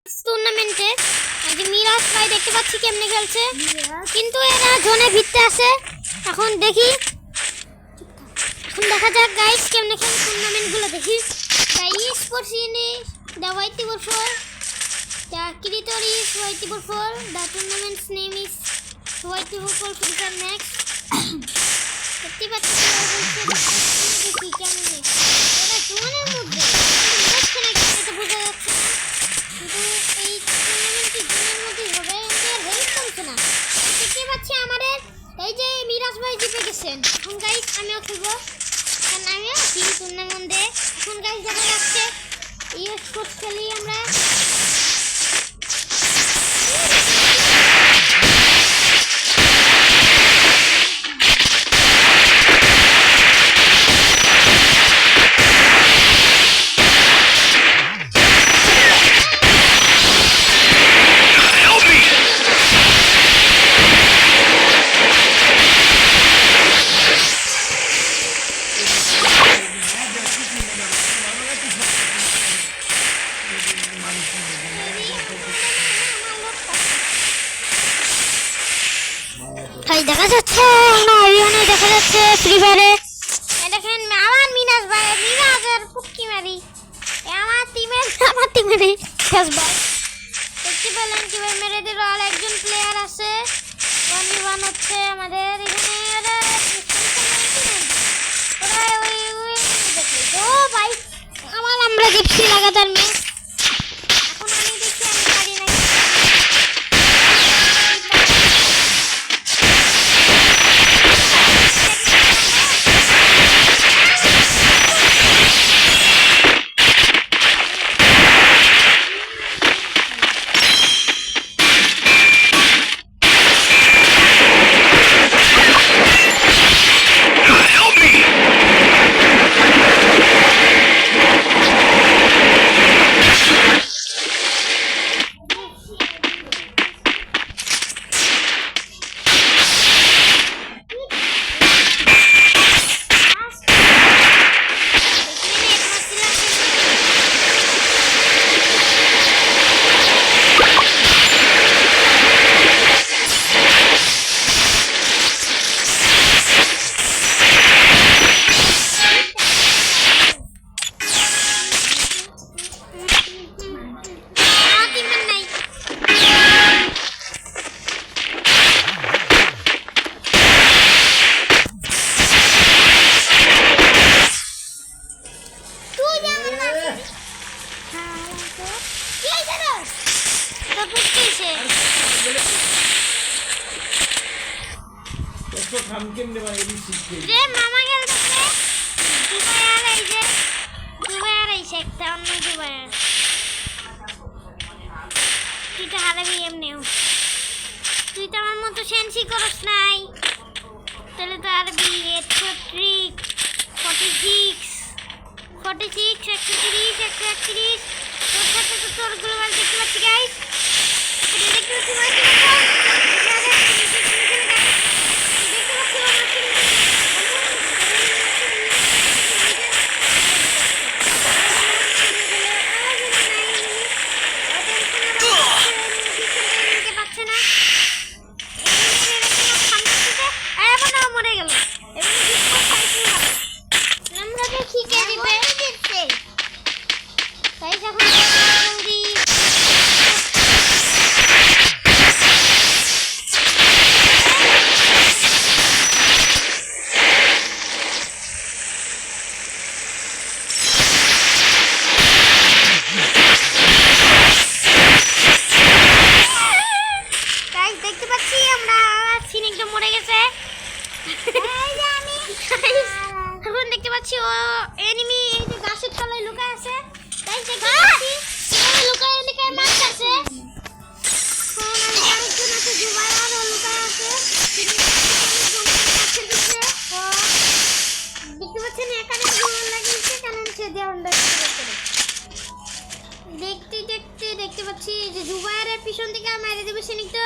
টুর্নামেন্টে এই যে মিরাজ ভাই দেখতে পাচ্ছি কেমনে খেলছে, কিন্তু এরা জোনে ভিড়তে আছে। এখন দেখি, এখন দেখা যাক গাইস কেমনে খেলে টুর্নামেন্টগুলো দেখি। গাইস স্পোর্টসিনি the available for the creator is available for the tournaments name is available for future next. দেখতে পাচ্ছি দেখি কেমনে এটা জোনের মধ্যে হচ্ছে না, এটা বোঝা যাচ্ছে না। কিন্তু এই টুর্নামেন্টটি জোনের মধ্যেই হবে, এর হেল্প করছে না। দেখতে পাচ্ছি আমাদের এই যে মিরাজ ভাই জিতে গেছেন। এখন গাইস আমিও খেলবো, কারণ আমিও আছি টুর্নামেন্টে। এখন গাইস দেখা যাচ্ছে স্পোর্টস খেলি আমরা। দেখা যাচ্ছে দেখা যাচ্ছে ফ্রি ফায়ারে দেখেন আমার মিরাজের পুটকি মারি আমার টিমের ফেস ভাই দেখতে পেলেন কিভাবে মেরে দিল। আর একজন প্লেয়ার আছে 1v1 হচ্ছে আমাদের এখানে। ও ভাই আমরা দেখছি লাগাতার ম্যাচ। এখন আমি দেখছি আমি পারি না। যে মামা খেলতেছে দুবাইয়ার, এই যে দুবাইয়ার এই একটা অন্য দুবাইয়ার, তুই তো হারাবি এমনিও। তুই তো আমার মতো সেন্সি করস নাই, তাহলে তো হারবি। 130 46 46 130 131 তোর সাথে তো তোর গ্লোবাল দেখতে পাচ্ছি গাইস। এটা দেখতে পাচ্ছি ও এনিমি এই যে গাছের তলায় লুকায় আছে। তাই দেখতে পাচ্ছি লুকায় মারতেছে। কোন আরেকজন আছে জুবাইর, ও লুকায় আছে। দেখতে পাচ্ছেন এখানে গোল লাগিয়েছে, কারণ সে দেওয়ান দেখতে পাচ্ছি যে জুবাইরের পিছন থেকে মেরে দেবে সে নিকটা।